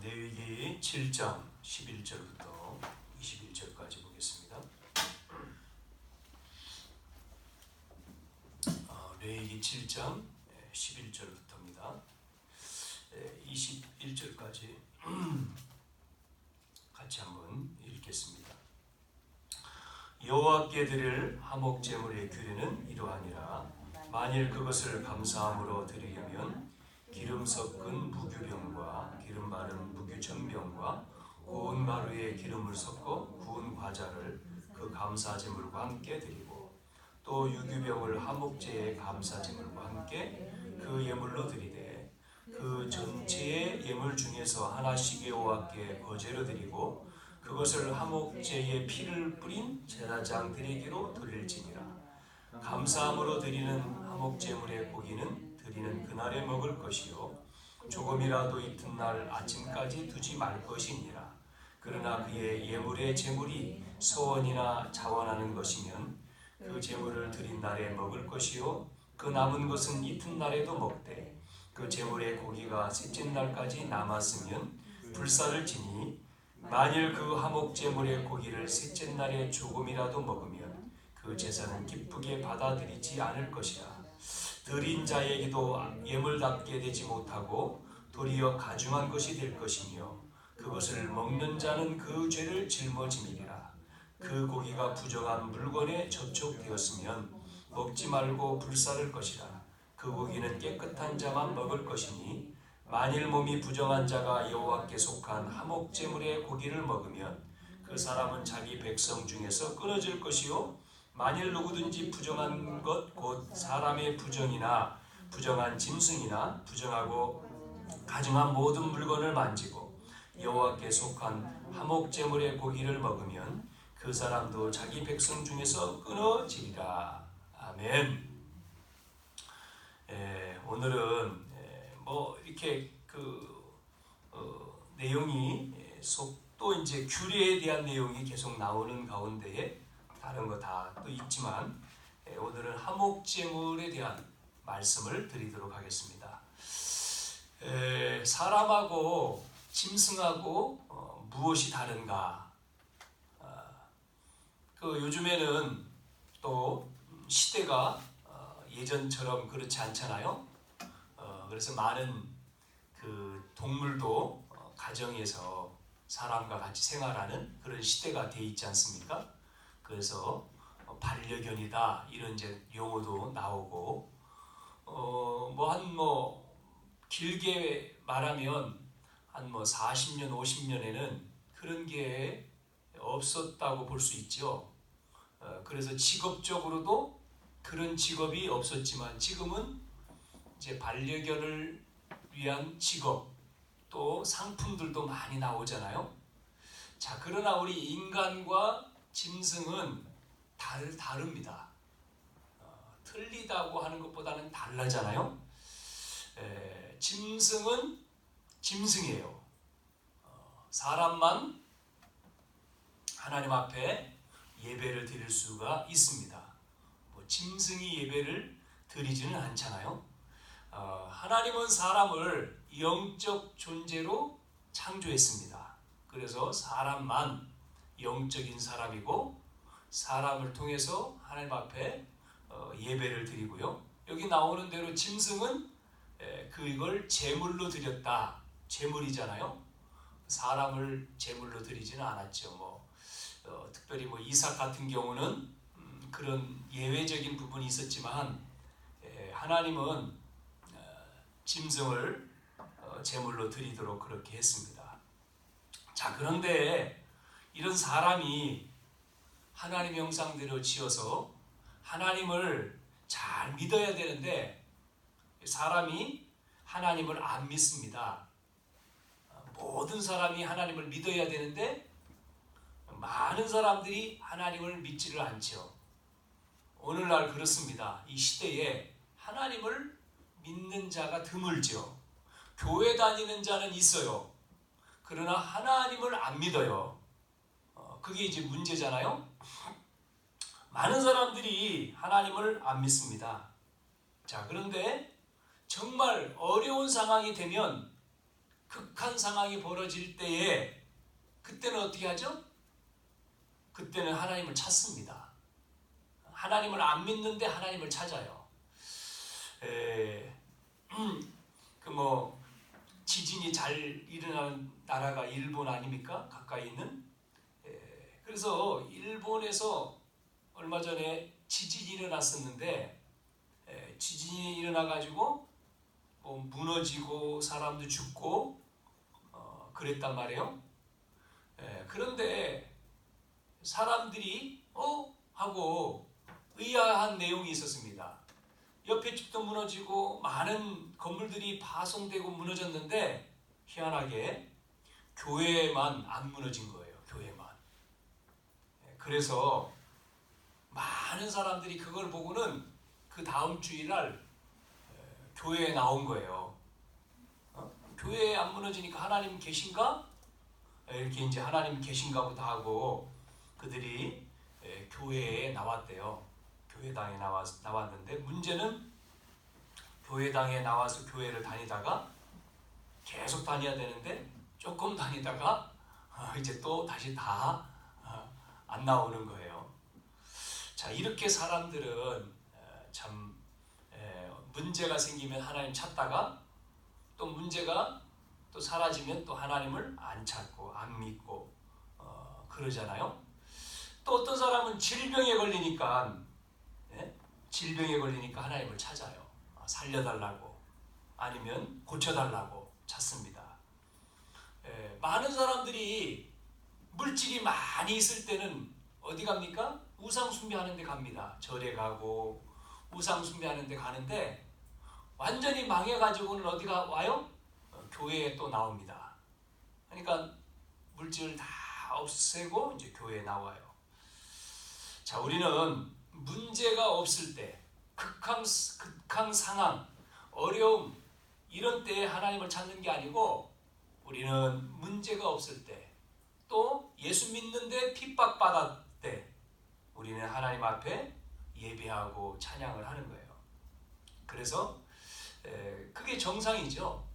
레위기 7장 11절부터 21절까지 보겠습니다. 레위기 7장 11절부터입니다. 21절까지 같이 한번 읽겠습니다. 여호와께 드릴 화목 제물의 규례는 이러하니라. 만일 그것을 감사함으로 드리려면 기름 섞은 무교병과 기름 바른 무교전병과 고운 가루에 기름을 섞어 구운 과자를 그 감사제물과 함께 드리고 또 유교병을 화목제의 감사제물과 함께 그 예물로 드리되 그 전체의 예물 중에서 하나씩 여호와께 거제로 드리고 그것을 화목제의 피를 뿌린 제사장들에게로 돌릴지니라. 감사함으로 드리는 화목제물의 고기는 드리는 그날에 먹을 것이요 조금이라도 이튿날 아침까지 두지 말 것이니라. 그러나 그의 예물의 제물이 소원이나 자원하는 것이면 그 제물을 드린 날에 먹을 것이요 그 남은 것은 이튿날에도 먹되 그 제물의 고기가 셋째 날까지 남았으면 불사를 지니 만일 그 화목제물의 고기를 셋째 날에 조금이라도 먹으면 그 제사는 기쁘게 받아들이지 않을 것이라. 드린 자에게도 예물답게 되지 못하고 도리어 가중한 것이 될 것이며 그것을 먹는 자는 그 죄를 짊어지니라. 그 고기가 부정한 물건에 접촉되었으면 먹지 말고 불사를 것이라. 그 고기는 깨끗한 자만 먹을 것이니 만일 몸이 부정한 자가 여호와께 속한 화목제물의 고기를 먹으면 그 사람은 자기 백성 중에서 끊어질 것이요 만일 누구든지 부정한 것 곧 사람의 부정이나 부정한 짐승이나 부정하고 가증한 모든 물건을 만지고 여호와께 속한 화목제물의 고기를 먹으면 그 사람도 자기 백성 중에서 끊어지리라. 아멘. 오늘은 이렇게 내용이 또 이제 규례에 대한 내용이 계속 나오는 가운데에 다른 거 다 또 있지만 오늘은 화목제물에 대한 말씀을 드리도록 하겠습니다. 사람하고 짐승하고 무엇이 다른가? 요즘에는 또 시대가 예전처럼 그렇지 않잖아요. 그래서 많은 동물도 가정에서 사람과 같이 생활하는 그런 시대가 돼 있지 않습니까? 그래서 반려견이다 이런 이제 용어도 나오고 길게 말하면 한 40년 50년에는 그런 게 없었다고 볼 수 있죠. 그래서 직업적으로도 그런 직업이 없었지만 지금은 이제 반려견을 위한 직업 또 상품들도 많이 나오잖아요. 자, 그러나 우리 인간과 짐승은 다릅니다. 틀리다고 하는 것보다는 다르잖아요. 짐승은 짐승이에요. 사람만 하나님 앞에 예배를 드릴 수가 있습니다. 짐승이 예배를 드리지는 않잖아요. 하나님은 사람을 영적 존재로 창조했습니다. 그래서 사람만 영적인 사람이고 사람을 통해서 하나님 앞에 예배를 드리고요. 여기 나오는 대로 짐승은 이걸 제물로 드렸다. 제물이잖아요. 사람을 제물로 드리지는 않았죠. 특별히 이삭 같은 경우는 그런 예외적인 부분이 있었지만 하나님은 짐승을 제물로 드리도록 그렇게 했습니다. 자, 그런데 이런 사람이 하나님의 형상대로 지어서 하나님을 잘 믿어야 되는데 사람이 하나님을 안 믿습니다. 모든 사람이 하나님을 믿어야 되는데 많은 사람들이 하나님을 믿지를 않죠. 오늘날 그렇습니다. 이 시대에 하나님을 믿는 자가 드물죠. 교회 다니는 자는 있어요. 그러나 하나님을 안 믿어요. 그게 이제 문제잖아요. 많은 사람들이 하나님을 안 믿습니다. 자, 그런데 정말 어려운 상황이 되면 극한 상황이 벌어질 때에 그때는 어떻게 하죠? 그때는 하나님을 찾습니다. 하나님을 안 믿는데 하나님을 찾아요. 지진이 잘 일어나는 나라가 일본 아닙니까? 가까이 있는. 그래서 일본에서 얼마 전에 지진이 일어났었는데, 지진이 일어나가지고 무너지고 사람도 죽고 그랬단 말이에요. 그런데 사람들이 하고 의아한 내용이 있었습니다. 옆에 집도 무너지고 많은 건물들이 파손되고 무너졌는데 희한하게 교회만 안 무너진 거예요. 교회만. 그래서 많은 사람들이 그걸 보고는 그 다음 주일날 교회에 나온 거예요. 교회에 안 무너지니까 하나님 계신가? 이렇게 이제 하나님 계신가 보다 하고 그들이 교회에 나왔대요. 교회당에 나왔는데 문제는 교회당에 나와서 교회를 다니다가 계속 다녀야 되는데 조금 다니다가 이제 또 다시 다 안 나오는 거예요. 자, 이렇게 사람들은 참 문제가 생기면 하나님 찾다가 또 문제가 또 사라지면 또 하나님을 안 찾고 안 믿고 그러잖아요. 또 어떤 사람은 질병에 걸리니까 하나님을 찾아요. 살려달라고 아니면 고쳐달라고 찾습니다. 많은 사람들이 물질이 많이 있을 때는 어디 갑니까? 우상 숭배하는 데 갑니다. 절에 가고 우상 숭배하는 데 가는데 완전히 망해가지고는 어디가 와요? 교회에 또 나옵니다. 그러니까 물질을 다 없애고 이제 교회에 나와요. 자, 우리는 문제가 없을 때, 극한 상황, 어려움 이런 때에 하나님을 찾는 게 아니고 우리는 문제가 없을 때, 또 예수 믿는데 핍박받을 때 우리는 하나님 앞에 예배하고 찬양을 하는 거예요. 그래서 그게 정상이죠.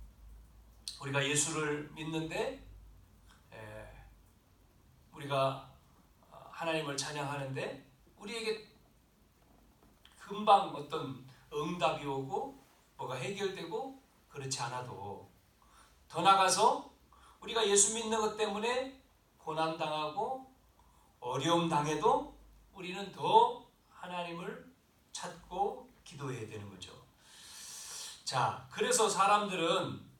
우리가 예수를 믿는데 우리가 하나님을 찬양하는데 우리에게 금방 어떤 응답이 오고 뭐가 해결되고 그렇지 않아도 더 나가서 우리가 예수 믿는 것 때문에 고난당하고 어려움 당해도 우리는 더 하나님을 찾고 기도해야 되는 거죠. 자, 그래서 사람들은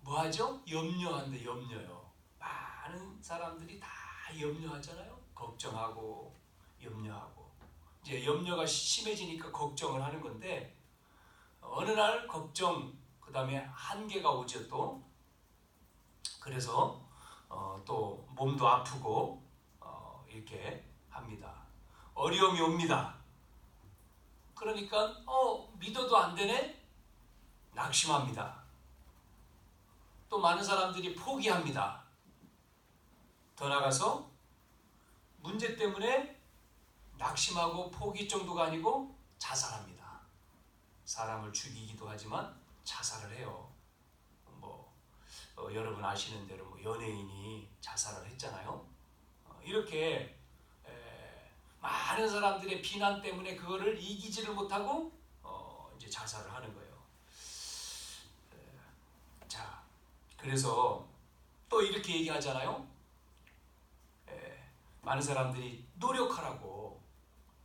뭐하죠? 염려한대, 염려요. 많은 사람들이 다 염려하잖아요. 걱정하고 염려하고 이제 염려가 심해지니까 걱정을 하는 건데 어느 날 걱정 그 다음에 한계가 오죠. 또 그래서 또 몸도 아프고 이렇게 합니다. 어려움이 옵니다. 그러니까 믿어도 안 되네? 낙심합니다. 또 많은 사람들이 포기합니다. 더 나가서 문제 때문에 낙심하고 포기 정도가 아니고 자살합니다. 사람을 죽이기도 하지만 자살을 해요. 여러분 아시는 대로 연예인이 자살을 했잖아요. 이렇게 많은 사람들의 비난 때문에 그거를 이기지를 못하고 이제 자살을 하는 거예요. 자, 그래서 또 이렇게 얘기하잖아요. 많은 사람들이 노력하라고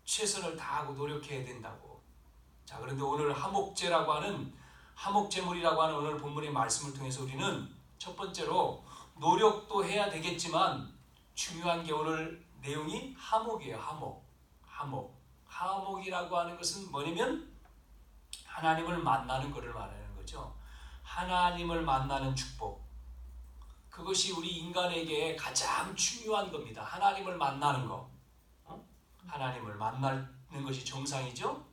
최선을 다하고 노력해야 된다고. 자, 그런데 오늘 하목제물이라고 하는 오늘 본문의 말씀을 통해서 우리는 첫 번째로 노력도 해야 되겠지만 중요한 게 오늘 내용이 하목이에요. 하목이라고 하는 것은 뭐냐면 하나님을 만나는 것을 말하는 거죠. 하나님을 만나는 축복. 그것이 우리 인간에게 가장 중요한 겁니다. 하나님을 만나는 거. 하나님을 만나는 것이 정상이죠.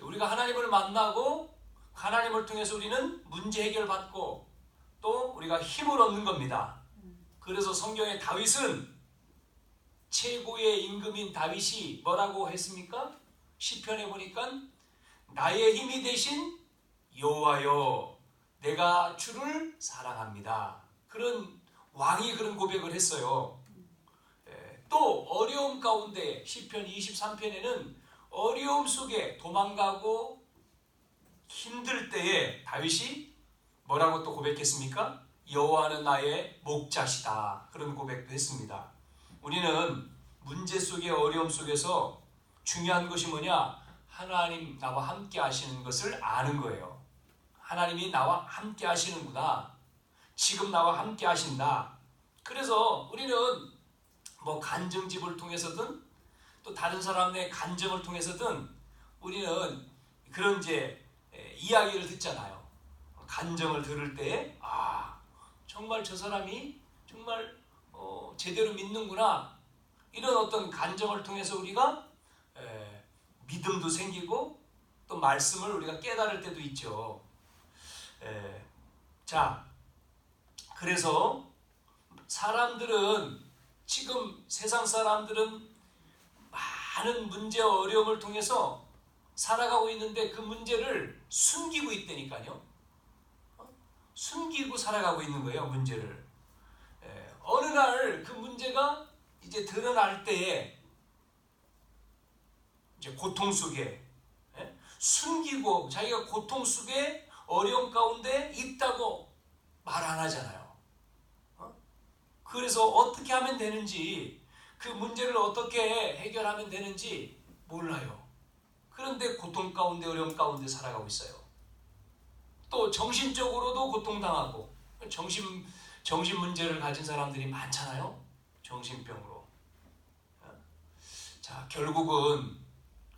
우리가 하나님을 만나고 하나님을 통해서 우리는 문제 해결받고 또 우리가 힘을 얻는 겁니다. 그래서 성경의 다윗은 최고의 임금인 다윗이 뭐라고 했습니까? 시편에 보니까 나의 힘이 되신 여호와여 내가 주를 사랑합니다. 그런 왕이 그런 고백을 했어요. 또 어려움 가운데 시편 23편에는 어려움 속에 도망가고 힘들 때에 다윗이 뭐라고 또 고백했습니까? 여호와는 나의 목자시다. 그런 고백도 했습니다. 우리는 문제 속에 어려움 속에서 중요한 것이 뭐냐? 하나님 나와 함께 하시는 것을 아는 거예요. 하나님이 나와 함께 하시는구나. 지금 나와 함께 하신다. 그래서 우리는 뭐 간증집을 통해서든 또 다른 사람의 간증을 통해서든 우리는 그런 이제 이야기를 듣잖아요. 간증을 들을 때 정말 저 사람이 정말 제대로 믿는구나. 이런 어떤 간증을 통해서 우리가 믿음도 생기고 또 말씀을 우리가 깨달을 때도 있죠. 자, 그래서 사람들은 지금 세상 사람들은 많은 문제 어려움을 통해서 살아가고 있는데 그 문제를 숨기고 있다니까요. 숨기고 살아가고 있는 거예요, 문제를. 어느 날 그 문제가 이제 드러날 때에 이제 고통 속에 숨기고 자기가 고통 속에 어려움 가운데 있다고 말 안 하잖아요. 그래서 어떻게 하면 되는지, 그 문제를 어떻게 해결하면 되는지 몰라요. 그런데 고통 가운데 어려움 가운데 살아가고 있어요. 또 정신적으로도 고통당하고 정신 문제를 가진 사람들이 많잖아요. 정신병으로. 자, 결국은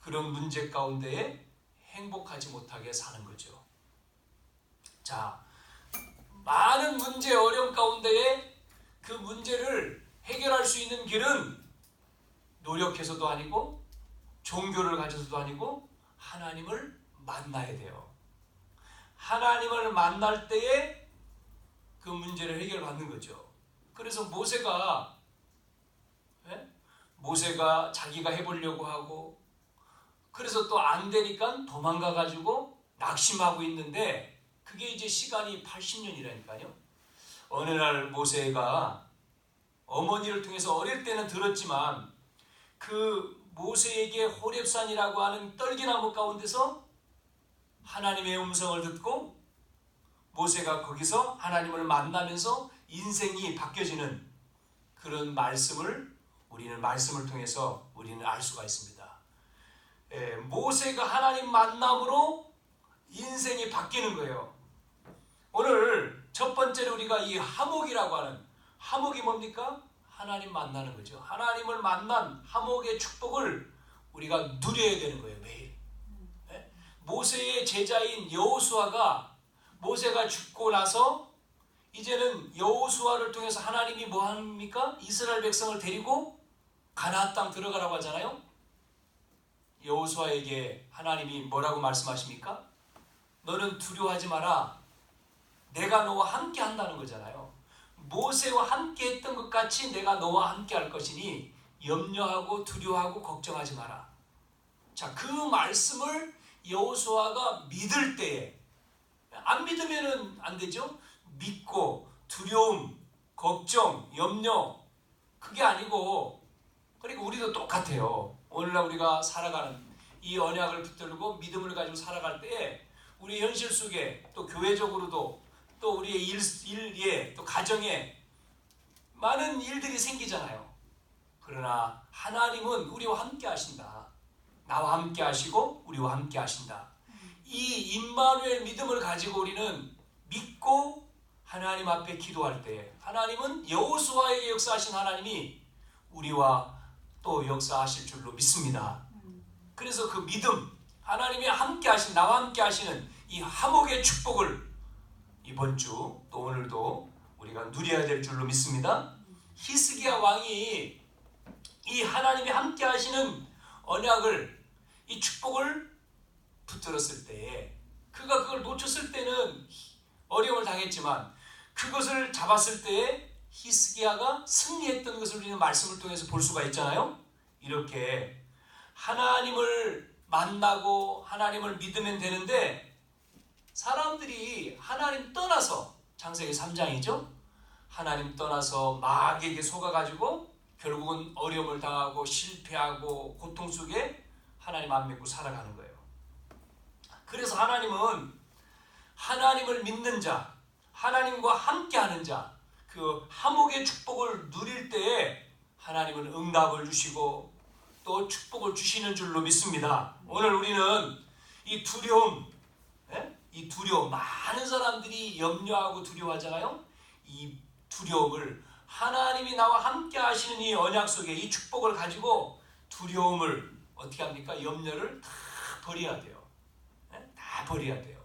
그런 문제 가운데에 행복하지 못하게 사는 거죠. 자, 많은 문제 어려움 가운데에 그 문제를 해결할 수 있는 길은 노력해서도 아니고 종교를 가져서도 아니고 하나님을 만나야 돼요. 하나님을 만날 때에 그 문제를 해결받는 거죠. 그래서 모세가 자기가 해보려고 하고 그래서 또 안 되니까 도망가 가지고 낙심하고 있는데 그게 이제 시간이 80년이라니까요. 어느 날 모세가 어머니를 통해서 어릴 때는 들었지만 그 모세에게 호렙산이라고 하는 떨기나무 가운데서 하나님의 음성을 듣고 모세가 거기서 하나님을 만나면서 인생이 바뀌어지는 그런 말씀을 우리는 말씀을 통해서 우리는 알 수가 있습니다. 모세가 하나님 만남으로 인생이 바뀌는 거예요. 오늘 첫 번째로 우리가 이 하목이라고 하는 하목이 뭡니까? 하나님 만나는 거죠. 하나님을 만난 하목의 축복을 우리가 누려야 되는 거예요. 매일. 모세의 제자인 여호수아가 모세가 죽고 나서 이제는 여호수아를 통해서 하나님이 뭐 합니까? 이스라엘 백성을 데리고 가나안 땅 들어가라고 하잖아요. 여호수아에게 하나님이 뭐라고 말씀하십니까? 너는 두려워하지 마라. 내가 너와 함께 한다는 거잖아요. 모세와 함께 했던 것 같이 내가 너와 함께 할 것이니 염려하고 두려워하고 걱정하지 마라. 자, 그 말씀을 여호수아가 믿을 때에, 안 믿으면 안 되죠. 믿고 두려움, 걱정, 염려, 그게 아니고, 그리고 우리도 똑같아요. 오늘날 우리가 살아가는 이 언약을 붙들고 믿음을 가지고 살아갈 때에 우리 현실 속에 또 교회적으로도 또 우리의 일에 또 가정에 많은 일들이 생기잖아요. 그러나 하나님은 우리와 함께 하신다. 나와 함께 하시고 우리와 함께 하신다. 이 임마누엘 믿음을 가지고 우리는 믿고 하나님 앞에 기도할 때 하나님은 여호수아에게 역사하신 하나님이 우리와 또 역사하실 줄로 믿습니다. 그래서 그 믿음, 하나님이 함께 하신, 나와 함께 하시는 이 화목의 축복을 이번 주 또 오늘도 우리가 누려야 될 줄로 믿습니다. 히스기야 왕이 이 하나님이 함께 하시는 언약을, 이 축복을 붙들었을 때에 그가 그걸 놓쳤을 때는 어려움을 당했지만 그것을 잡았을 때에 히스기야가 승리했던 것을 우리는 말씀을 통해서 볼 수가 있잖아요. 이렇게 하나님을 만나고 하나님을 믿으면 되는데 사람들이 하나님 떠나서, 창세기 3장이죠. 하나님 떠나서 마귀에게 속아가지고 결국은 어려움을 당하고 실패하고 고통 속에 하나님 안 믿고 살아가는 거예요. 그래서 하나님은 하나님을 믿는 자, 하나님과 함께하는 자, 그 화목의 축복을 누릴 때에 하나님은 응답을 주시고 또 축복을 주시는 줄로 믿습니다. 오늘 우리는 이 두려움, 이 두려움, 많은 사람들이 염려하고 두려워하잖아요. 이 두려움을 하나님이 나와 함께 하시는 이 언약 속에 이 축복을 가지고 두려움을 어떻게 합니까? 염려를 다 버려야 돼요. 다 버려야 돼요.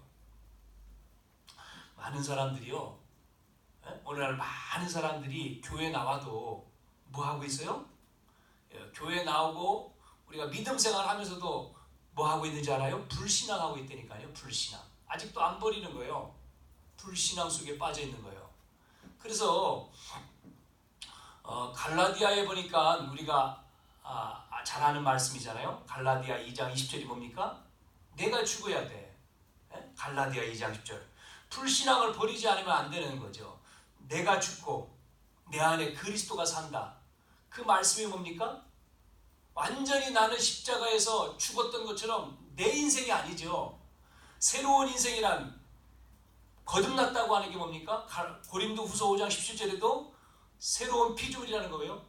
많은 사람들이요, 오늘날 많은 사람들이 교회 나와도 뭐 하고 있어요? 교회 나오고 우리가 믿음 생활 하면서도 뭐 하고 있는지 알아요? 불신앙하고 있다니까요. 불신앙. 아직도 안 버리는 거예요. 불신앙 속에 빠져 있는 거예요. 그래서 갈라디아에 보니까 우리가 잘 아는 말씀이잖아요. 갈라디아 2장 20절이 뭡니까? 내가 죽어야 돼. 갈라디아 2장 10절. 불신앙을 버리지 않으면 안 되는 거죠. 내가 죽고 내 안에 그리스도가 산다. 그 말씀이 뭡니까? 완전히 나는 십자가에서 죽었던 것처럼 내 인생이 아니죠. 새로운 인생이란 거듭났다고 하는 게 뭡니까? 고린도후서 5장 17절에도 새로운 피조물이라는 거예요.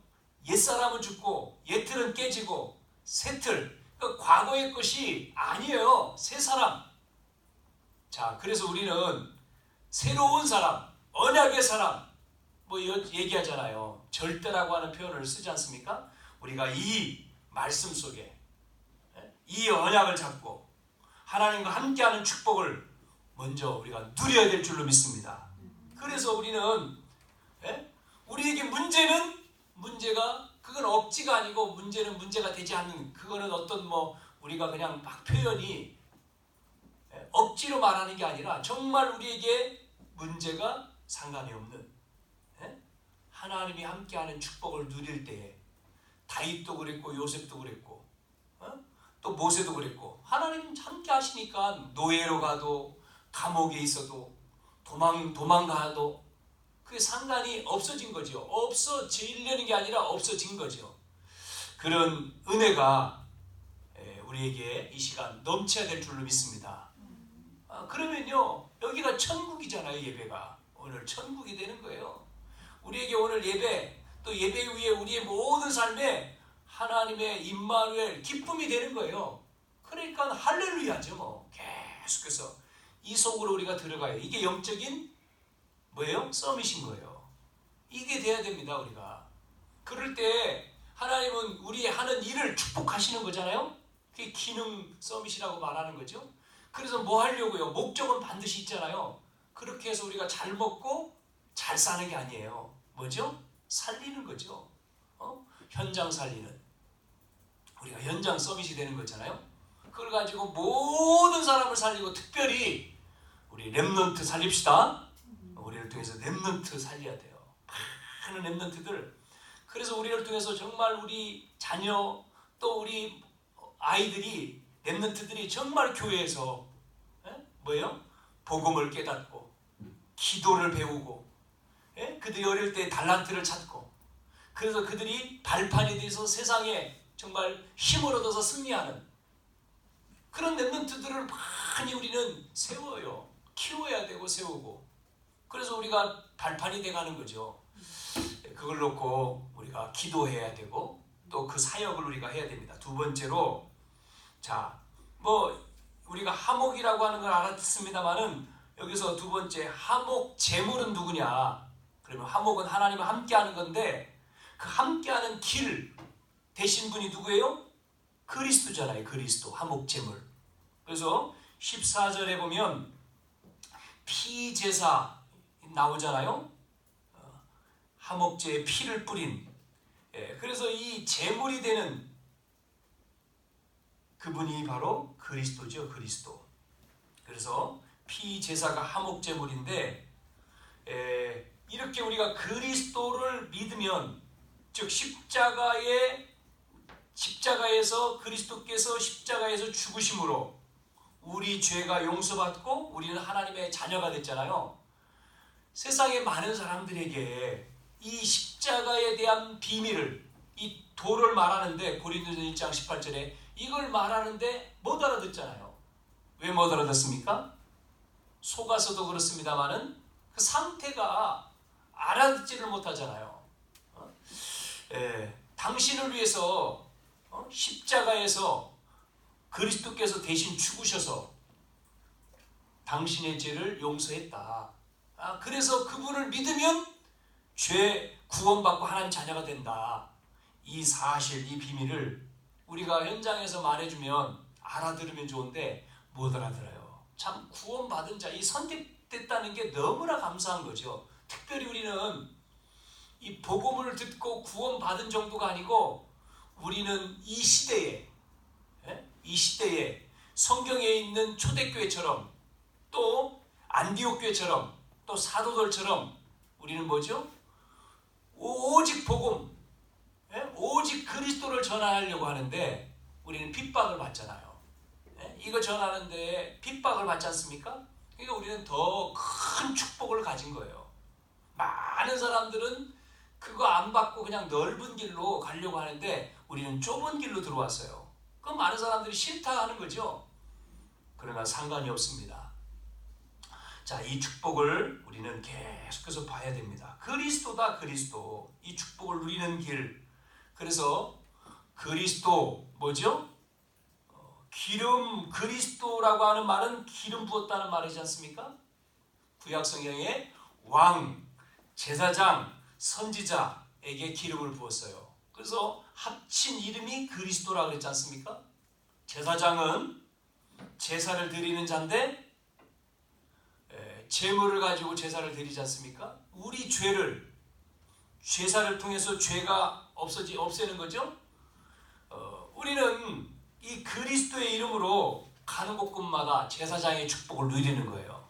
옛사람은 죽고 옛틀은 깨지고 새틀, 그러니까 과거의 것이 아니에요. 새 사람. 자, 그래서 우리는 새로운 사람, 언약의 사람 뭐 얘기하잖아요. 절대라고 하는 표현을 쓰지 않습니까? 우리가 이 말씀 속에 이 언약을 잡고 하나님과 함께하는 축복을 먼저 우리가 누려야 될 줄로 믿습니다. 그래서 우리는 우리에게 문제가 그건 억지가 아니고 문제는 문제가 되지 않는, 그거는 어떤 우리가 그냥 막 표현이 억지로 말하는 게 아니라 정말 우리에게 문제가 상관이 없는 하나님이 함께하는 축복을 누릴 때에 다윗도 그랬고 요셉도 그랬고 또 모세도 그랬고 하나님 함께 하시니까 노예로 가도 감옥에 있어도 도망가도 그게 상관이 없어진 거죠. 없어지려는 게 아니라 없어진 거죠. 그런 은혜가 우리에게 이 시간 넘쳐야 될 줄로 믿습니다. 그러면요, 여기가 천국이잖아요. 예배가 오늘 천국이 되는 거예요. 우리에게 오늘 예배, 또 예배 위에 우리의 모든 삶에 하나님의 임마누엘 기쁨이 되는 거예요. 그러니까 할렐루야죠. 계속해서 이 속으로 우리가 들어가요. 이게 영적인 뭐예요? 서밋인 거예요. 이게 돼야 됩니다. 우리가 그럴 때 하나님은 우리 하는 일을 축복하시는 거잖아요. 그게 기능 서밋이라고 말하는 거죠. 그래서 뭐 하려고요? 목적은 반드시 있잖아요. 그렇게 해서 우리가 잘 먹고 잘 사는 게 아니에요. 뭐죠? 살리는 거죠. 현장 살리는. 우리가 현장 서밋이 되는 거잖아요. 그걸 가지고 모든 사람을 살리고 특별히 우리 렘넌트 살립시다. 우리를 통해서 렘넌트 살려야 돼요. 많은 렘넌트들. 그래서 우리를 통해서 정말 우리 자녀 또 우리 아이들이 렘넌트들이 정말 교회에서 뭐예요? 복음을 깨닫고 기도를 배우고 그들이 어릴 때 달란트를 찾고 그래서 그들이 발판이 돼서 세상에 정말 힘을 얻어서 승리하는 그런 렘넌트들을 많이 우리는 세워요. 키워야 되고 세우고 그래서 우리가 발판이 돼가는 거죠. 그걸 놓고 우리가 기도해야 되고 또 그 사역을 우리가 해야 됩니다. 두 번째로 우리가 화목이라고 하는 걸 알았습니다만은 여기서 두 번째 화목 제물은 누구냐? 그러면 화목은 하나님과 함께하는 건데 그 함께하는 길 되신 분이 누구예요? 그리스도잖아요. 그리스도 화목 제물. 그래서 14절에 보면 피제사 나오잖아요. 화목제에 피를 뿌린. 그래서 이 제물이 되는 그분이 바로 그리스도죠. 그리스도. 그래서 피제사가 화목제물인데 이렇게 우리가 그리스도를 믿으면 즉 십자가에서 그리스도께서 십자가에서 죽으심으로 우리 죄가 용서받고 우리는 하나님의 자녀가 됐잖아요. 세상의 많은 사람들에게 이 십자가에 대한 비밀을, 이 도를 말하는데, 고린도전서 1장 18절에 이걸 말하는데 못 알아듣잖아요. 왜 못 알아듣습니까? 속아서도 그렇습니다만은 그 상태가 알아듣지를 못하잖아요. 당신을 위해서 십자가에서 그리스도께서 대신 죽으셔서 당신의 죄를 용서했다. 그래서 그분을 믿으면 죄 구원받고 하나님 자녀가 된다. 이 사실, 이 비밀을 우리가 현장에서 말해주면 알아들으면 좋은데 못 알아들어요. 참 구원받은 자, 이 선택됐다는 게 너무나 감사한 거죠. 특별히 우리는 이 복음을 듣고 구원받은 정도가 아니고 우리는 이 시대에 성경에 있는 초대교회처럼 또 안디옥 교회처럼 또 사도들처럼 우리는 뭐죠? 오직 복음, 오직 그리스도를 전하려고 하는데 우리는 핍박을 받잖아요. 이거 전하는데 핍박을 받지 않습니까? 그러니까 우리는 더 큰 축복을 가진 거예요. 많은 사람들은 그거 안 받고 그냥 넓은 길로 가려고 하는데 우리는 좁은 길로 들어왔어요. 그럼 많은 사람들이 싫다 하는 거죠. 그러나 상관이 없습니다. 자, 이 축복을 우리는 계속해서 봐야 됩니다. 그리스도다, 그리스도. 이 축복을 누리는 길. 그래서 그리스도 뭐죠? 기름, 그리스도라고 하는 말은 기름 부었다는 말이지 않습니까? 구약 성경에 왕, 제사장, 선지자에게 기름을 부었어요. 그래서 합친 이름이 그리스도라고 그랬지 않습니까? 제사장은 제사를 드리는 자인데 제물을 가지고 제사를 드리지 않습니까? 우리 죄를, 제사를 통해서 죄가 없애는 거죠. 우리는 이 그리스도의 이름으로 가는 곳곳마다 제사장의 축복을 누리는 거예요.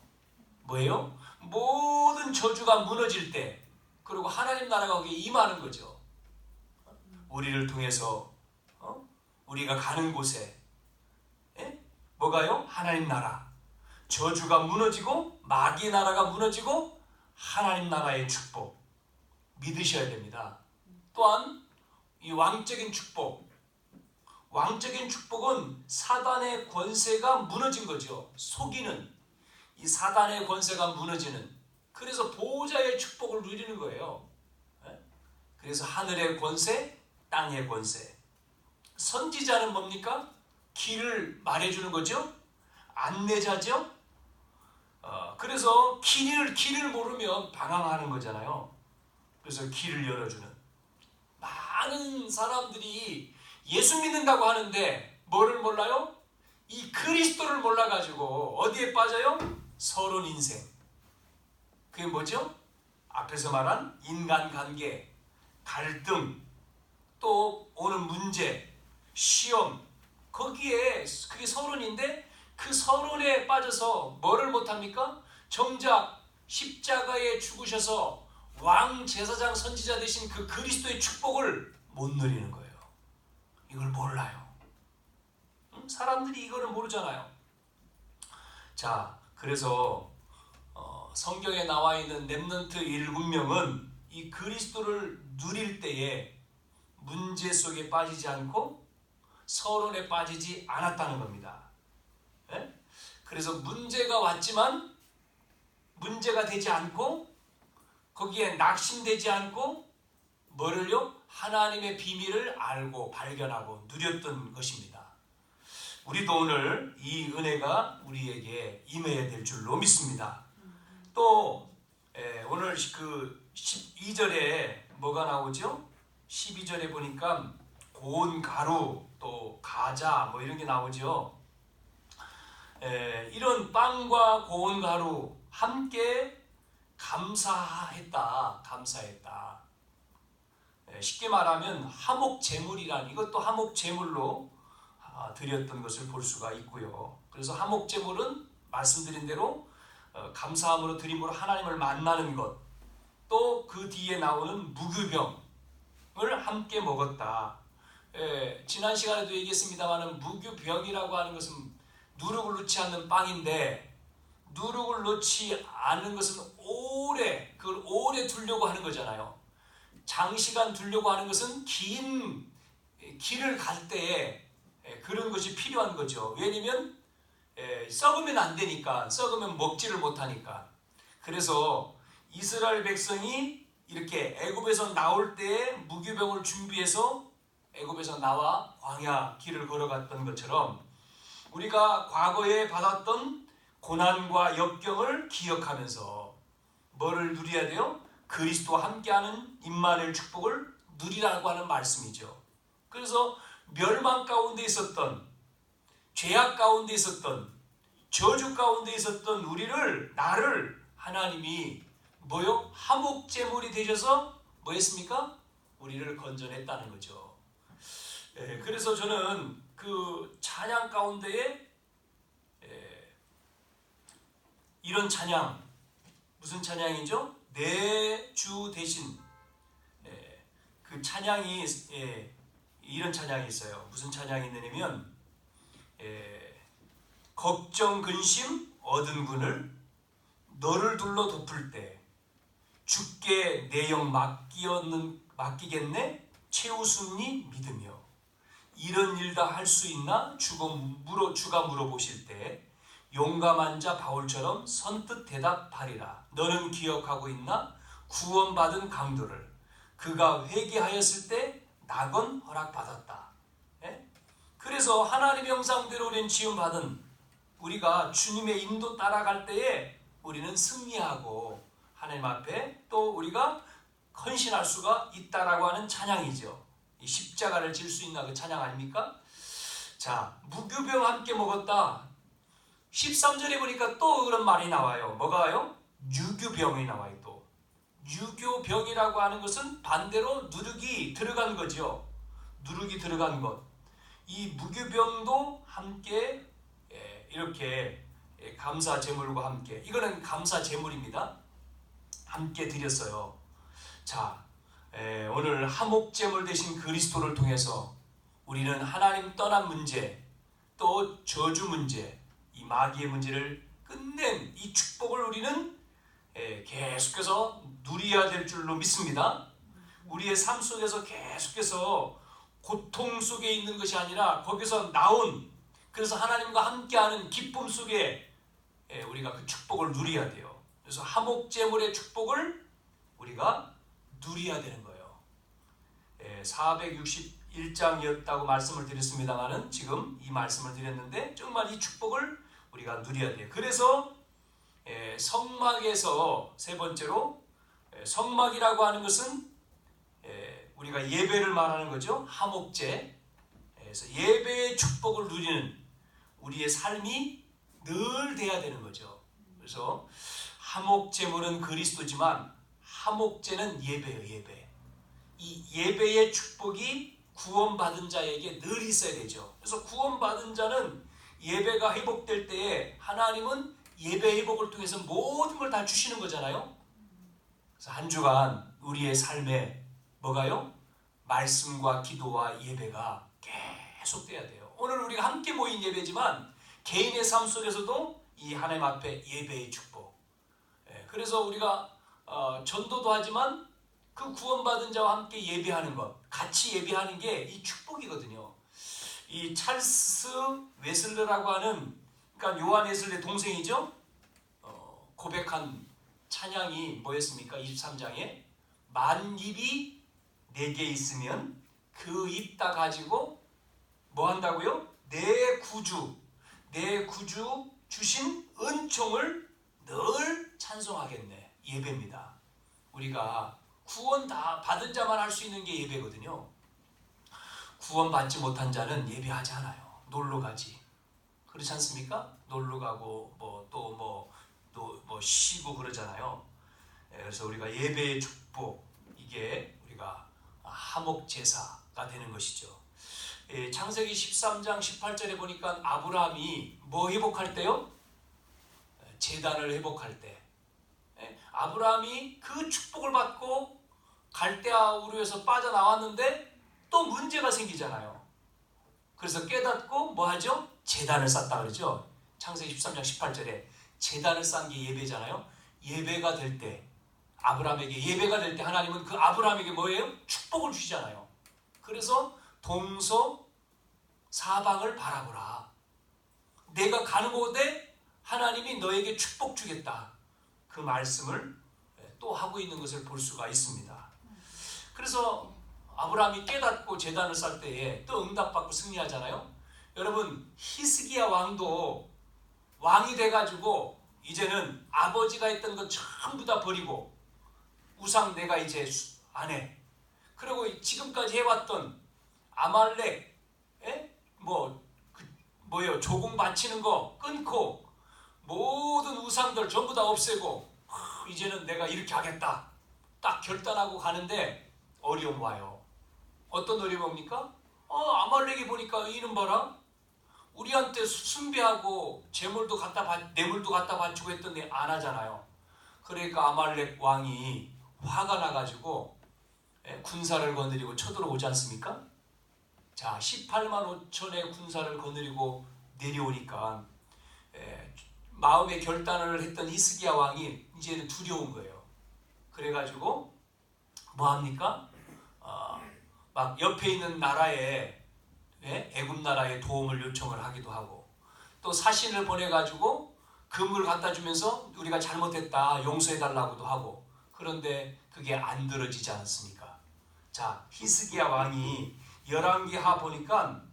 뭐예요? 모든 저주가 무너질 때, 그리고 하나님 나라가 거기에 임하는 거죠. 우리를 통해서 우리가 가는 곳에 뭐가요? 하나님 나라. 저주가 무너지고 마귀의 나라가 무너지고 하나님 나라의 축복 믿으셔야 됩니다. 또한 이 왕적인 축복, 왕적인 축복은 사단의 권세가 무너진 거죠. 속이는 이 사단의 권세가 무너지는, 그래서 보호자의 축복을 누리는 거예요. 그래서 하늘의 권세, 땅의 권세. 선지자는 뭡니까? 길을 말해주는 거죠. 안내자죠. 그래서 길을 모르면 방황하는 거잖아요. 그래서 길을 열어주는. 많은 사람들이 예수 믿는다고 하는데 뭐를 몰라요? 이 그리스도를 몰라가지고 어디에 빠져요? 서론 인생. 그게 뭐죠? 앞에서 말한 인간관계, 갈등, 또 오는 문제, 시험, 거기에 그게 서론인데 그 서론에 빠져서 뭐를 못합니까? 정작 십자가에 죽으셔서 왕, 제사장, 선지자 되신 그 그리스도의 축복을 못 누리는 거예요. 이걸 몰라요. 사람들이 이거를 모르잖아요. 자, 그래서 성경에 나와 있는 렘넌트 7명은 이 그리스도를 누릴 때에 문제 속에 빠지지 않고 서론에 빠지지 않았다는 겁니다. 그래서 문제가 왔지만 문제가 되지 않고 거기에 낙심되지 않고 뭐를요? 하나님의 비밀을 알고 발견하고 누렸던 것입니다. 우리도 오늘 이 은혜가 우리에게 임해야 될 줄로 믿습니다. 또 오늘 그 12절에 뭐가 나오죠? 12절에 보니까 고운 가루 또 가자 뭐 이런 게 나오죠. 이런 빵과 고운 가루 함께 감사했다. 쉽게 말하면 화목제물이란, 이것도 화목제물로 드렸던 것을 볼 수가 있고요. 그래서 화목제물은 말씀드린 대로 감사함으로 드림으로 하나님을 만나는 것, 또 그 뒤에 나오는 무교병을 함께 먹었다. 지난 시간에도 얘기했습니다만 무교병이라고 하는 것은 누룩을 넣지 않는 빵인데 누룩을 넣지 않는 것은 그걸 오래 두려고 하는 거잖아요. 장시간 두려고 하는 것은 긴 길을 갈 때에 그런 것이 필요한 거죠. 왜냐면 썩으면 안 되니까, 썩으면 먹지를 못하니까. 그래서 이스라엘 백성이 이렇게 애굽에서 나올 때에 무교병을 준비해서 애굽에서 나와 광야 길을 걸어갔던 것처럼 우리가 과거에 받았던 고난과 역경을 기억하면서 뭐를 누려야 돼요? 그리스도와 함께하는 임마누엘 축복을 누리라고 하는 말씀이죠. 그래서 멸망 가운데 있었던, 죄악 가운데 있었던, 저주 가운데 있었던 나를 하나님이 뭐요? 화목제물이 되셔서 뭐 했습니까? 우리를 건져냈다는 거죠. 그래서 저는 그 찬양 가운데에 이런 찬양, 무슨 찬양이죠? 내 주 대신, 그 찬양이 이런 찬양이 있어요. 무슨 찬양이 있느냐면 걱정 근심 얻은 군을 너를 둘러 덮을 때 주께 내 영 맡기겠네 채우순니 믿으며 이런 일 다 할 수 있나 주가 물어보실 때 용감한 자 바울처럼 선뜻 대답하리라. 너는 기억하고 있나? 구원받은 강도를 그가 회개하였을 때 낙원 허락받았다. 그래서 하나님의 형상대로 우리는 지음받은 우리가 주님의 인도 따라갈 때에 우리는 승리하고 하나님 앞에 또 우리가 헌신할 수가 있다라고 하는 찬양이죠. 이 십자가를 질 수 있나 그 찬양 아닙니까? 자, 무교병 함께 먹었다. 13절에 보니까 또 그런 말이 나와요. 뭐가요? 유교병이 나와요. 또 유교병이라고 하는 것은 반대로 누룩이 들어간 거죠. 누룩이 들어간 것. 이 무교병도 함께 이렇게 감사 제물과 함께, 이거는 감사 제물입니다. 함께 드렸어요. 자, 오늘 화목 제물 되신 그리스도를 통해서 우리는 하나님 떠난 문제, 또 저주 문제, 이 마귀의 문제를 끝낸 이 축복을 우리는 계속해서 누려야 될 줄로 믿습니다. 우리의 삶 속에서 계속해서 고통 속에 있는 것이 아니라 거기서 나온, 그래서 하나님과 함께하는 기쁨 속에 우리가 그 축복을 누려야 돼요. 그래서 화목제물의 축복을 우리가 누려야 되는 거예요. 461장이었다고 말씀을 드렸습니다만은 지금 이 말씀을 드렸는데 정말 이 축복을 우리가 누려야 돼요. 그래서 성막에서 세 번째로 성막이라고 하는 것은 우리가 예배를 말하는 거죠. 화목제. 그래서 예배의 축복을 누리는 우리의 삶이 늘 돼야 되는 거죠. 그래서 화목제물은 그리스도지만 화목제는 예배예요. 예배. 이 예배의 축복이 구원받은 자에게 늘 있어야 되죠. 그래서 구원받은 자는 예배가 회복될 때에 하나님은 예배 회복을 통해서 모든 걸 다 주시는 거잖아요. 그래서 한 주간 우리의 삶에 뭐가요? 말씀과 기도와 예배가 계속돼야 돼요. 오늘 우리가 함께 모인 예배지만 개인의 삶 속에서도 이 하나님 앞에 예배의 축복. 그래서 우리가 전도도 하지만 그 구원받은 자와 함께 예배하는 것, 같이 예배하는 게 이 축복이거든요. 이 찰스 웨슬레라고 하는, 그러니까 요한 웨슬레 동생이죠. 고백한 찬양이 뭐였습니까? 23장에 만 입이 내게 있으면 그 입 다 가지고 뭐 한다고요? 내 구주 주신 은총을 늘 찬송하겠네. 예배입니다. 우리가 구원 다 받은 자만 할 수 있는 게 예배거든요. 구원 받지 못한 자는 예배하지 않아요. 놀러 가지. 그렇지 않습니까? 놀러 가고 또 쉬고 그러잖아요. 그래서 우리가 예배의 축복, 이게 우리가 화목 제사가 되는 것이죠. 창세기 13장 18절에 보니까 아브라함이 뭐 회복할 때요? 제단을 회복할 때. 아브라함이 그 축복을 받고 갈대아 우르에서 빠져나왔는데 또 문제가 생기잖아요. 그래서 깨닫고 뭐 하죠? 제단을 쌓다 그러죠. 창세기 13장 18절에 제단을 쌓은 게 예배잖아요. 예배가 될 때, 아브라함에게 예배가 될 때 하나님은 그 아브라함에게 뭐예요? 축복을 주시잖아요. 그래서 동서 사방을 바라보라. 내가 가는 곳에 하나님이 너에게 축복 주겠다. 그 말씀을 또 하고 있는 것을 볼 수가 있습니다. 그래서 아브라함이 깨닫고 제단을 쌓을 때에 또 응답받고 승리하잖아요. 여러분, 히스기야 왕도 왕이 돼가지고 이제는 아버지가 했던 것 전부 다 버리고 우상 내가 이제 안 해. 그리고 지금까지 해왔던 아말렉 뭐예요? 조공 바치는 거 끊고 모든 우상들 전부 다 없애고 이제는 내가 이렇게 하겠다. 딱 결단하고 가는데 어려움 와요. 어떤 어려움 옵니까? 아말렉이 보니까 이놈 봐라. 우리한테 숭배하고 뇌물도 갖다 바치고 했더니 안 하잖아요. 그러니까 아말렉 왕이 화가 나가지고 군사를 거느리고 쳐들어오지 않습니까? 자, 18만 5천의 군사를 거느리고 내려오니까 마음의 결단을 했던 히스기야 왕이 이제는 두려운 거예요. 그래가지고 뭐합니까? 막 옆에 있는 나라에 애굽 나라에 도움을 요청을 하기도 하고 또 사신을 보내가지고 금을 갖다 주면서 우리가 잘못했다 용서해달라고도 하고 그런데 그게 안 들어지지 않습니까? 자, 히스기야 왕이 열왕기하 보니까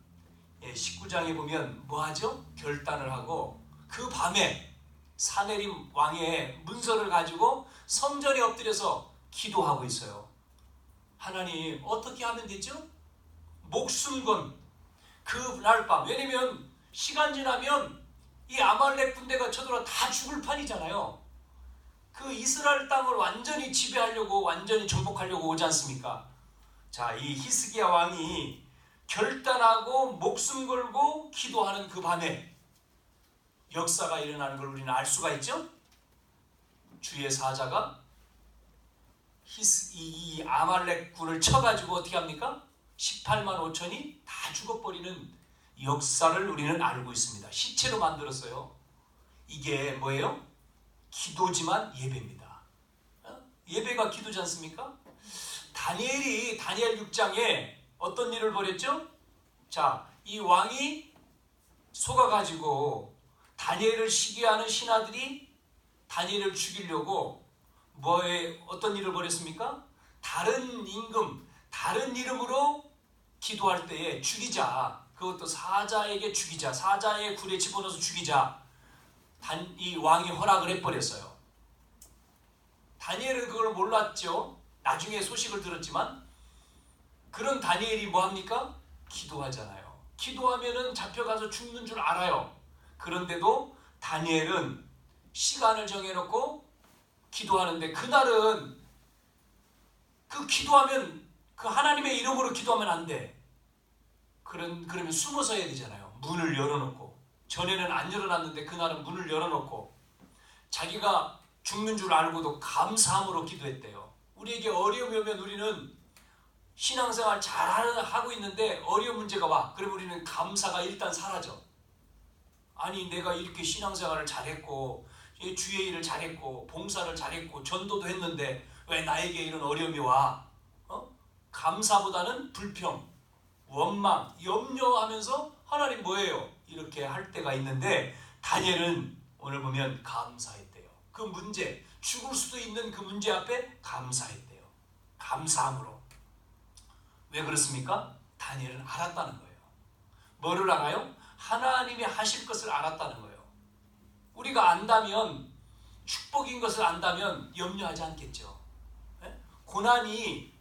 19장에 보면 뭐하죠? 결단을 하고 그 밤에 사네림 왕의 문서를 가지고 성전에 엎드려서 기도하고 있어요. 하나님 어떻게 하면 되죠? 목숨 건 그날 밤, 왜냐면 시간 지나면 이 아말렉 군대가 쳐들어 다 죽을 판이잖아요. 그 이스라엘 땅을 완전히 지배하려고 완전히 정복하려고 오지 않습니까? 자, 이 히스기야 왕이 결단하고 목숨 걸고 기도하는 그 밤에 역사가 일어나는 걸 우리는 알 수가 있죠? 주의 사자가 이 아말렉 군을 쳐가지고 어떻게 합니까? 18만 5천이 다 죽어버리는 역사를 우리는 알고 있습니다. 시체로 만들었어요. 이게 뭐예요? 기도지만 예배입니다. 예배가 기도지 않습니까? 다니엘 6장에 어떤 일을 벌였죠? 자, 이 왕이 속아가지고 다니엘을 시기하는 신하들이 다니엘을 죽이려고 어떤 일을 벌였습니까? 다른 임금, 다른 이름으로 기도할 때에 죽이자. 그것도 사자에게 죽이자. 사자의 굴에 집어넣어서 죽이자. 이 왕이 허락을 해버렸어요. 다니엘은 그걸 몰랐죠. 나중에 소식을 들었지만 그런 다니엘이 뭐합니까? 기도하잖아요. 기도하면은 잡혀가서 죽는 줄 알아요. 그런데도 다니엘은 시간을 정해놓고 기도하는데 그날은 그 기도하면 그 하나님의 이름으로 기도하면 안 돼. 그러면 숨어서 해야 되잖아요. 문을 열어놓고. 전에는 안 열어놨는데 그날은 문을 열어놓고 자기가 죽는 줄 알고도 감사함으로 기도했대요. 우리에게 어려움이 오면 우리는 신앙생활 잘하고 있는데 어려운 문제가 와. 그러면 우리는 감사가 일단 사라져. 아니 내가 이렇게 신앙생활을 잘했고 주의 일을 잘했고 봉사를 잘했고 전도도 했는데 왜 나에게 이런 어려움이 와? 감사보다는 불평, 원망, 염려하면서 하나님 뭐예요? 이렇게 할 때가 있는데 다니엘은 오늘 보면 감사했대요. 그 문제, 죽을 수도 있는 그 문제 앞에 감사했대요. 감사함으로. 왜 그렇습니까? 다니엘은 알았다는 거예요. 뭐를 알아요? 하나님이 하실 것을 알았다는 거예요. 우리가 안다면, 축복인 것을 안다면 염려하지 않겠죠. 고난이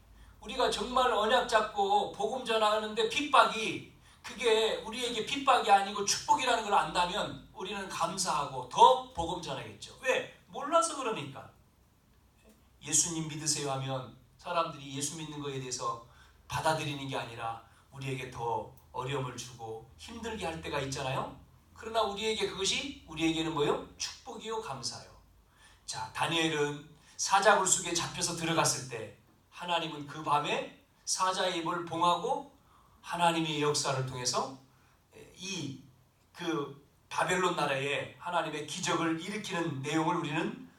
우리가 정말 언약 잡고 복음 전하는데 핍박이 그게 우리에게 핍박이 아니고 축복이라는 걸 안다면 우리는 감사하고 더 복음 전하겠죠. 왜? 몰라서 그러니까. 예수님 믿으세요 하면 사람들이 예수 믿는 거에 대해서 받아들이는 게 아니라 우리에게 더 어려움을 주고 힘들게 할 때가 있잖아요. 그러나 우리에게는 뭐예요? 축복이요, 감사요. 자, 다니엘은 사자굴 속에 잡혀서 들어갔을 때 하나님은 그 밤에 사자의 입을 봉하고 하나님의 역사를 통해서 이 그 바벨론 나라에 하나님의 기적을 일으키는 내용을 우리는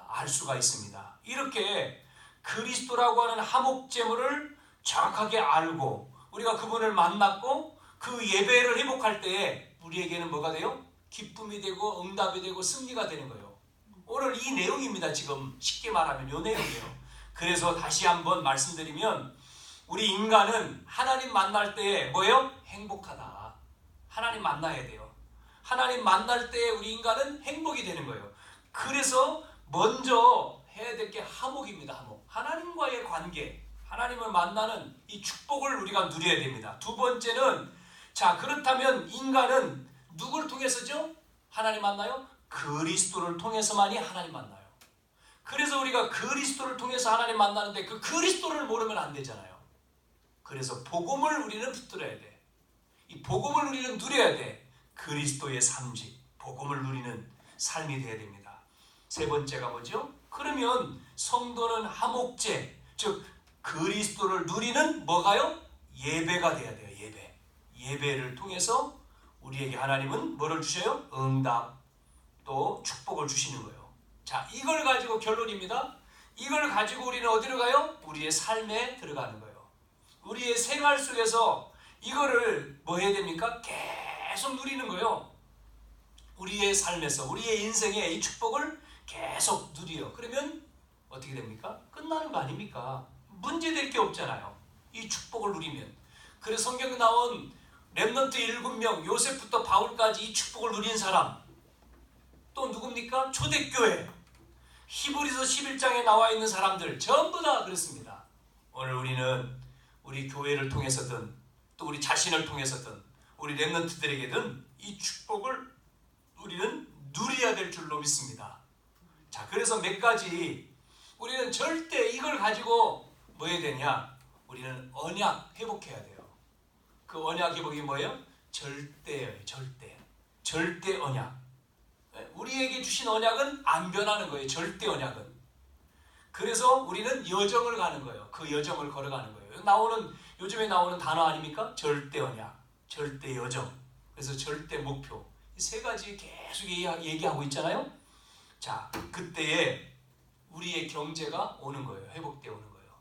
알 수가 있습니다. 이렇게 그리스도라고 하는 화목제물을 정확하게 알고 우리가 그분을 만났고 그 예배를 회복할 때에 우리에게는 뭐가 돼요? 기쁨이 되고 응답이 되고 승리가 되는 거예요. 오늘 이 내용입니다. 지금 쉽게 말하면 이 내용이에요. 그래서 다시 한번 말씀드리면 우리 인간은 하나님 만날 때 뭐예요? 행복하다. 하나님 만나야 돼요. 하나님 만날 때 우리 인간은 행복이 되는 거예요. 그래서 먼저 해야 될 게 화목입니다. 화목. 하나님과의 관계, 하나님을 만나는 이 축복을 우리가 누려야 됩니다. 두 번째는 자 그렇다면 인간은 누굴 통해서죠? 하나님 만나요? 그리스도를 통해서만이 하나님 만나요. 그래서 우리가 그리스도를 통해서 하나님 만나는데 그 그리스도를 모르면 안 되잖아요. 그래서 복음을 우리는 붙들어야 돼. 이 복음을 우리는 누려야 돼. 그리스도의 삶지, 복음을 누리는 삶이 돼야 됩니다. 세 번째가 뭐죠? 그러면 성도는 화목제, 즉 그리스도를 누리는 뭐가요? 예배가 돼야 돼요. 예배. 예배를 통해서 우리에게 하나님은 뭐를 주셔요? 응답, 또 축복을 주시는 거예요. 자, 이걸 가지고 결론입니다. 이걸 가지고 우리는 어디로 가요? 우리의 삶에 들어가는 거예요. 우리의 생활 속에서 이거를 뭐 해야 됩니까? 계속 누리는 거예요. 우리의 삶에서, 우리의 인생에 이 축복을 계속 누려요. 그러면 어떻게 됩니까? 끝나는 거 아닙니까? 문제될 게 없잖아요. 이 축복을 누리면. 그래서 성경에 나온 렘넌트 7명, 요셉부터 바울까지 이 축복을 누린 사람 또 누굽니까? 초대교회, 히브리서 11장에 나와 있는 사람들 전부 다 그렇습니다. 오늘 우리는 우리 교회를 통해서든 또 우리 자신을 통해서든 우리 렘넌트들에게든 이 축복을 우리는 누려야 될 줄로 믿습니다. 자, 그래서 몇 가지 우리는 절대 이걸 가지고 뭐 해야 되냐? 우리는 언약 회복해야 돼요. 그 언약 회복이 뭐예요? 절대예요. 절대. 절대 언약. 우리에게 주신 언약은 안 변하는 거예요. 절대 언약은. 그래서 우리는 여정을 가는 거예요. 그 여정을 걸어가는 거예요. 요즘에 나오는 단어 아닙니까? 절대 언약, 절대 여정, 그래서 절대 목표. 이 세 가지 계속 얘기하고 있잖아요. 자, 그때에 우리의 경제가 오는 거예요. 회복되어 오는 거예요.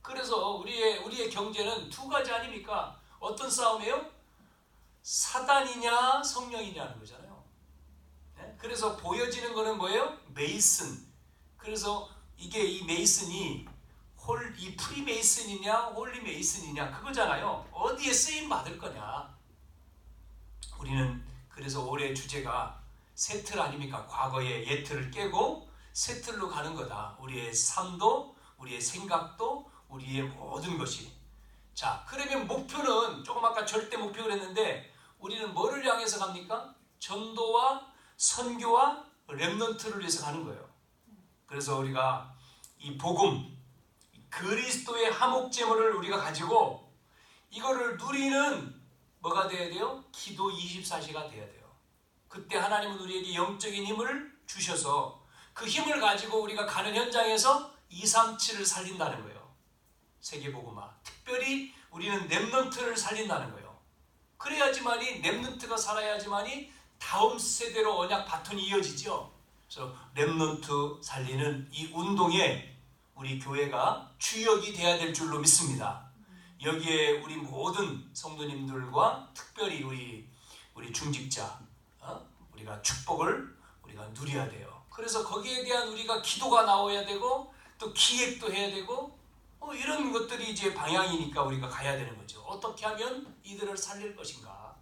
그래서 우리의 경제는 두 가지 아닙니까? 어떤 싸움이에요? 사단이냐 성령이냐는 거잖아요. 네? 그래서 보여지는 거는 뭐예요? 메이슨. 그래서 이게 이 메이슨이 이 프리메이슨이냐 홀리메이슨이냐 그거잖아요. 어디에 쓰임 받을 거냐. 우리는 그래서 올해 주제가 새 틀 아닙니까? 과거의 옛 틀을 깨고 새 틀로 가는 거다. 우리의 삶도 우리의 생각도 우리의 모든 것이. 자, 그러면 목표는 조금 아까 절대 목표를 했는데 우리는 뭐를 향해서 갑니까? 전도와 선교와 렘넌트를 위해서 가는 거예요. 그래서 우리가 이 복음, 그리스도의 화목제물을 우리가 가지고 이거를 누리는 뭐가 돼야 돼요? 기도 24시가 돼야 돼요. 그때 하나님은 우리에게 영적인 힘을 주셔서 그 힘을 가지고 우리가 가는 현장에서 237을 살린다는 거예요. 세계복음화. 특별히 우리는 렘넌트를 살린다는 거예요. 그래야지만이 렘넌트가 살아야지만이 다음 세대로 언약 바톤이 이어지죠. 그래서 렘넌트 살리는 이 운동에 우리 교회가 주역이 돼야 될 줄로 믿습니다. 여기에 우리 모든 성도님들과 특별히 우리 중직자, 우리가 축복을 우리가 누려야 돼요. 그래서 거기에 대한 우리가 기도가 나와야 되고 또 기획도 해야 되고 이런 것들이 이제 방향이니까 우리가 가야 되는 거죠. 어떻게 하면 이들을 살릴 것인가?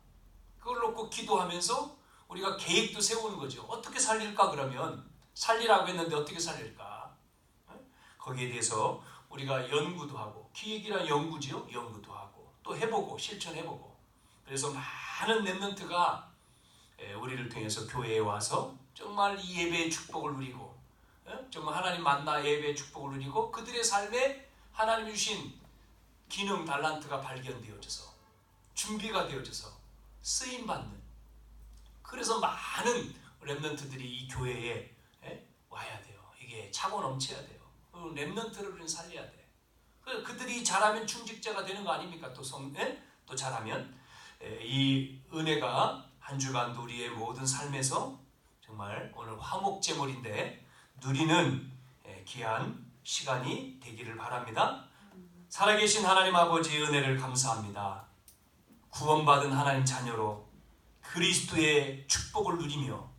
그걸 놓고 기도하면서 우리가 계획도 세우는 거죠. 어떻게 살릴까 그러면 살리라고 했는데 어떻게 살릴까? 거기에 대해서 우리가 연구도 하고 기획이란 연구죠. 연구도 하고 또 해보고 실천해보고 그래서 많은 렘넌트가 우리를 통해서 교회에 와서 정말 이 예배의 축복을 누리고 정말 하나님 만나 예배의 축복을 누리고 그들의 삶에 하나님이 주신 기능 달란트가 발견되어져서 준비가 되어져서 쓰임받는 그래서 많은 렘넌트들이 이 교회에 와야 돼요. 이게 차고 넘쳐야 돼요. 렘넌트를 우리는 살려야 돼. 그들이 잘하면 중직자가 되는 거 아닙니까? 또 잘하면 이 은혜가 한 주간도 우리의 모든 삶에서 정말 오늘 화목제물인데 누리는 귀한 시간이 되기를 바랍니다. 살아계신 하나님 아버지의 은혜를 감사합니다. 구원받은 하나님 자녀로 그리스도의 축복을 누리며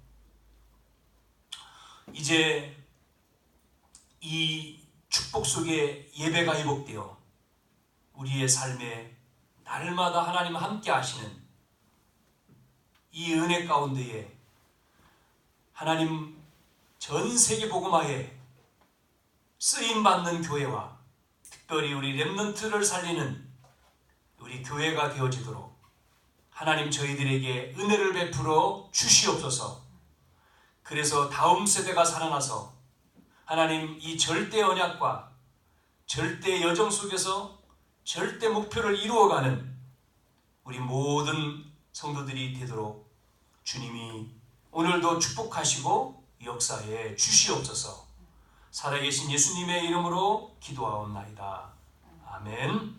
이제 이 축복 속에 예배가 회복되어 우리의 삶에 날마다 하나님 함께 하시는 이 은혜 가운데에 하나님 전 세계 복음화에 쓰임받는 교회와 특별히 우리 렘넌트를 살리는 우리 교회가 되어지도록 하나님 저희들에게 은혜를 베풀어 주시옵소서. 그래서 다음 세대가 살아나서 하나님 이 절대 언약과 절대 여정 속에서 절대 목표를 이루어가는 우리 모든 성도들이 되도록 주님이 오늘도 축복하시고 역사에 주시옵소서. 살아계신 예수님의 이름으로 기도하옵나이다. 아멘.